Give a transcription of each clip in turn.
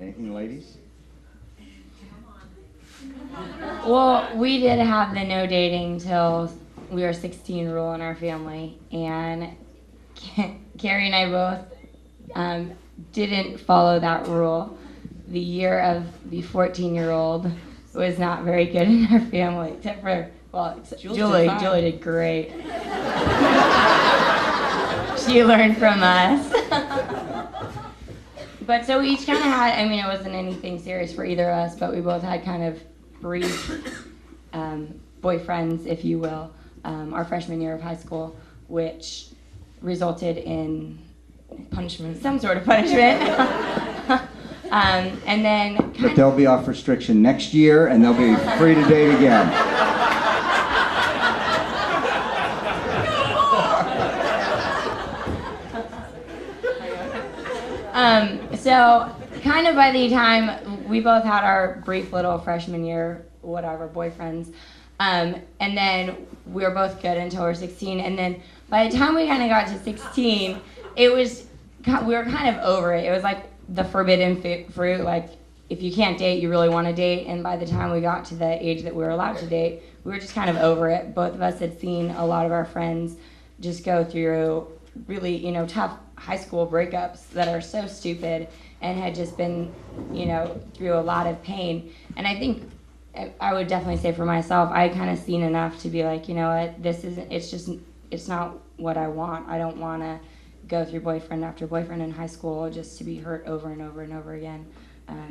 Anything, ladies? Well, we did have the no dating till we were 16 rule in our family, and Carrie and I both didn't follow that rule. The year of the 14-year-old was not very good in our family, except for, well, Julie. Julie did great. She learned from us. But so we each kind of had, I mean, it wasn't anything serious for either of us, but we both had kind of brief boyfriends, if you will, our freshman year of high school, which resulted in punishment, some sort of punishment. And then but they'll be off restriction next year, and they'll be free to date again. So kind of by the time we both had our brief little freshman year, whatever, boyfriends, and then we were both good until we were 16, and then by the time we kind of got to 16, we were kind of over it. It was like the forbidden fruit, like if you can't date, you really want to date, and by the time we got to the age that we were allowed to date, we were just kind of over it. Both of us had seen a lot of our friends just go through really, tough high school breakups that are so stupid and had just been, through a lot of pain. And I think I would definitely say for myself, I kind of seen enough to be like, you know what, it's not what I want. I don't want to go through boyfriend after boyfriend in high school just to be hurt over and over and over again.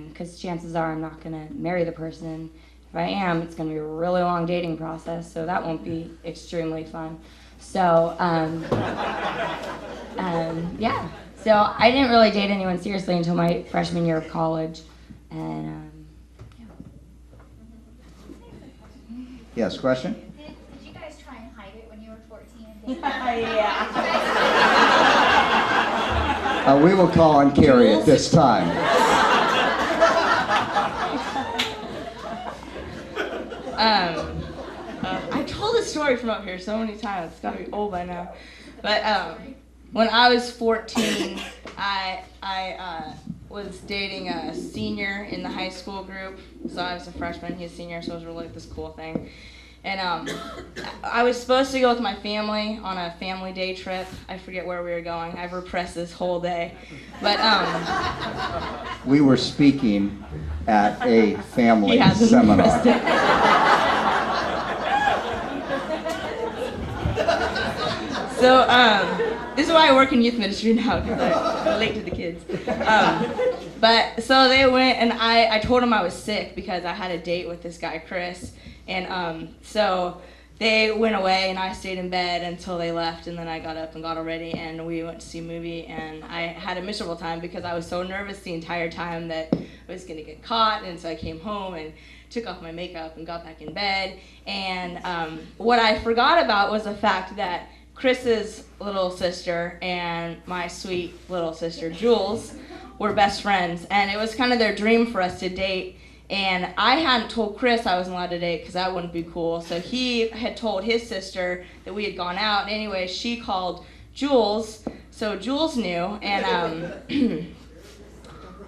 Because chances are I'm not going to marry the person. If I am, it's going to be a really long dating process, so that won't be extremely fun. So, yeah. So I didn't really date anyone seriously until my freshman year of college. And, yeah. Yes, question? Did you guys try and hide it when you were 14? Yeah. We will call on Carrie at this time. I told this story from up here so many times. It's got to be old by now. But when I was 14, I was dating a senior in the high school group. So I was a freshman, he was a senior, so it was really like this cool thing. And I was supposed to go with my family on a family day trip. I forget where we were going. I've repressed this whole day. But we were speaking at a family seminar. So this is why I work in youth ministry now, because I relate to the kids. But so they went, and I told them I was sick because I had a date with this guy, Chris. And so they went away, and I stayed in bed until they left, and then I got up and got all ready, and we went to see a movie, and I had a miserable time because I was so nervous the entire time that I was going to get caught, and so I came home and took off my makeup and got back in bed. And what I forgot about was the fact that Chris's little sister and my sweet little sister, Jules, were best friends, and it was kind of their dream for us to date. And I hadn't told Chris I wasn't allowed to date because that wouldn't be cool. So he had told his sister that we had gone out. Anyway, she called Jules, so Jules knew. And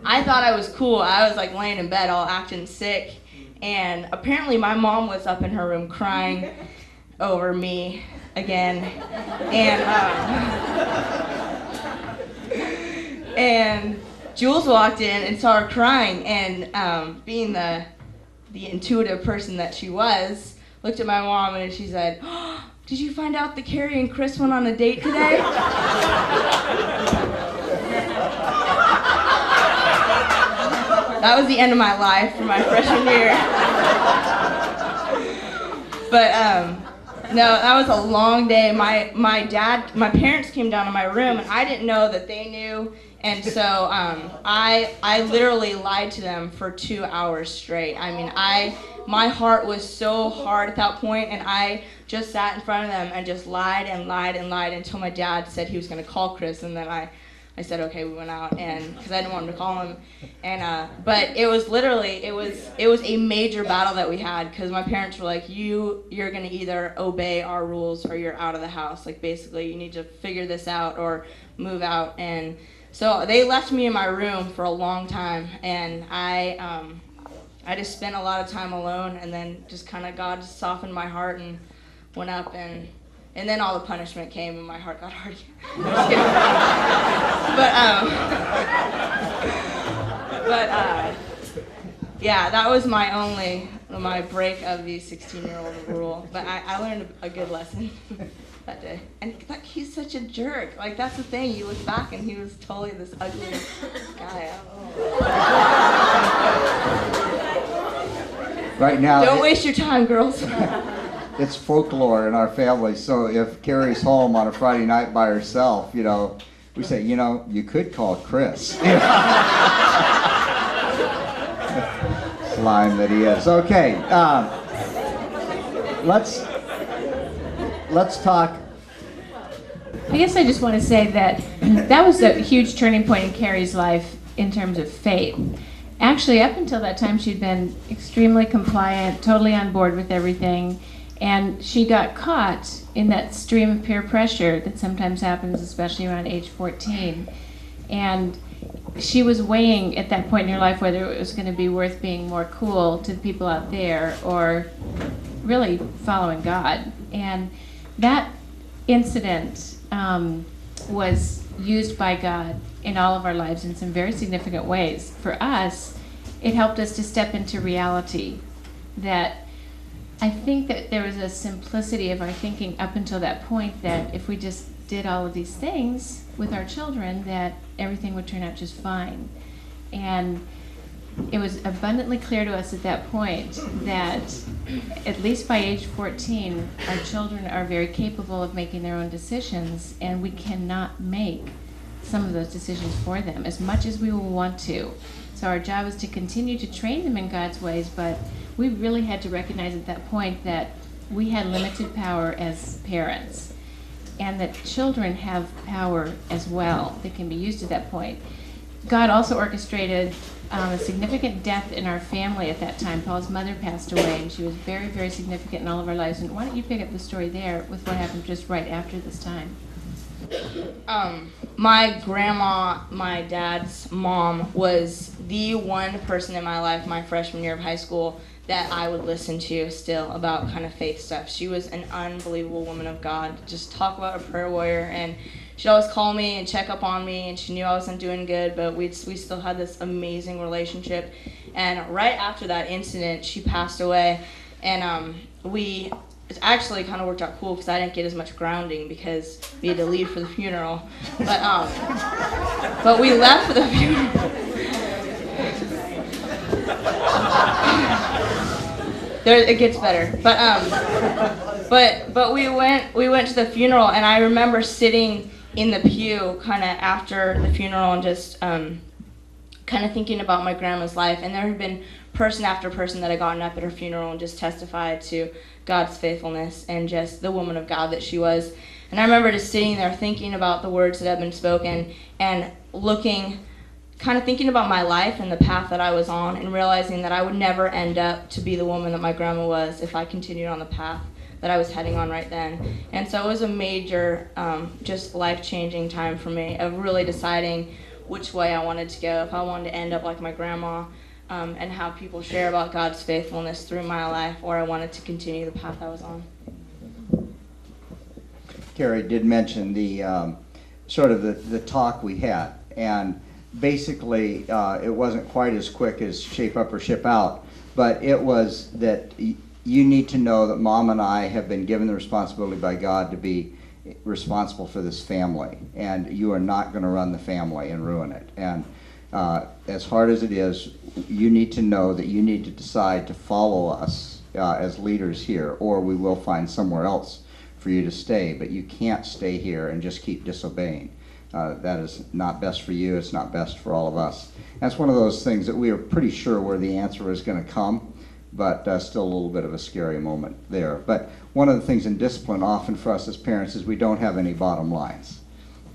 I thought I was cool. I was like laying in bed all acting sick. And apparently my mom was up in her room crying over me again. And Jules walked in and saw her crying, and being the intuitive person that she was, looked at my mom and she said, "Oh, did you find out that Carrie and Chris went on a date today?" That was the end of my life for my freshman year. But no, that was a long day. My parents came down to my room, and I didn't know that they knew. And so I literally lied to them for 2 hours straight. I mean, my heart was so hard at that point, and I just sat in front of them and just lied and lied and lied until my dad said he was going to call Chris, and then I said, okay, we went out, and because I didn't want him to call him. And but it was literally, it was a major battle that we had, because my parents were like, you're going to either obey our rules or you're out of the house. Like, basically, you need to figure this out or move out. And So they left me in my room for a long time, and I just spent a lot of time alone, and then just kind of God just softened my heart and went up, and then all the punishment came, and my heart got hard. Just kidding. Yeah, that was my break of the 16-year-old rule. But I learned a good lesson that day. And he's such a jerk. Like, that's the thing. You look back, and he was totally this ugly guy. Right now, Don't waste your time, girls. it's folklore in our family. So if Carrie's home on a Friday night by herself, we say, you could call Chris. Slime that he is. Okay, let's talk. I guess I just want to say that that was a huge turning point in Carrie's life in terms of faith. Actually, up until that time, she'd been extremely compliant, totally on board with everything, and she got caught in that stream of peer pressure that sometimes happens, especially around age 14. And she was weighing at that point in her life whether it was going to be worth being more cool to the people out there or really following God. And that incident was used by God in all of our lives in some very significant ways. For us, it helped us to step into reality. That I think that there was a simplicity of our thinking up until that point that if we just did all of these things with our children, that everything would turn out just fine. And it was abundantly clear to us at that point that at least by age 14, our children are very capable of making their own decisions, and we cannot make some of those decisions for them as much as we will want to. So our job is to continue to train them in God's ways, but we really had to recognize at that point that we had limited power as parents, and that children have power as well that can be used at that point. God also orchestrated a significant death in our family at that time. Paul's mother passed away, and she was very, very significant in all of our lives. And why don't you pick up the story there with what happened just right after this time? My grandma, my dad's mom, was the one person in my life my freshman year of high school that I would listen to still about kind of faith stuff. She was an unbelievable woman of God. Just talk about a prayer warrior, and she'd always call me and check up on me, and she knew I wasn't doing good, but we still had this amazing relationship. And right after that incident, she passed away, and it actually kind of worked out cool because I didn't get as much grounding because we had to leave for the funeral. But we left for the funeral. It gets better. But we went to the funeral, and I remember sitting in the pew kind of after the funeral and just kind of thinking about my grandma's life. And there had been person after person that had gotten up at her funeral and just testified to God's faithfulness and just the woman of God that she was. And I remember just sitting there thinking about the words that had been spoken and kind of thinking about my life and the path that I was on, and realizing that I would never end up to be the woman that my grandma was if I continued on the path that I was heading on right then. And so it was a major, just life-changing time for me of really deciding which way I wanted to go, if I wanted to end up like my grandma and have people share about God's faithfulness through my life, or I wanted to continue the path I was on. Carrie did mention the sort of the talk we had, and basically it wasn't quite as quick as shape up or ship out, but it was that you need to know that Mom and I have been given the responsibility by God to be responsible for this family, and you are not going to run the family and ruin it. And as hard as it is, you need to know that you need to decide to follow us as leaders here, or we will find somewhere else for you to stay. But you can't stay here and just keep disobeying. That is not best for you. It's not best for all of us. That's one of those things that we are pretty sure where the answer is going to come, but still a little bit of a scary moment there. But one of the things in discipline often for us as parents is we don't have any bottom lines.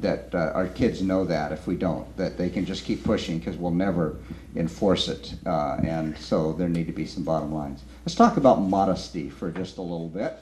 That our kids know that if we don't, that they can just keep pushing because we'll never enforce it. And so there need to be some bottom lines. Let's talk about modesty for just a little bit.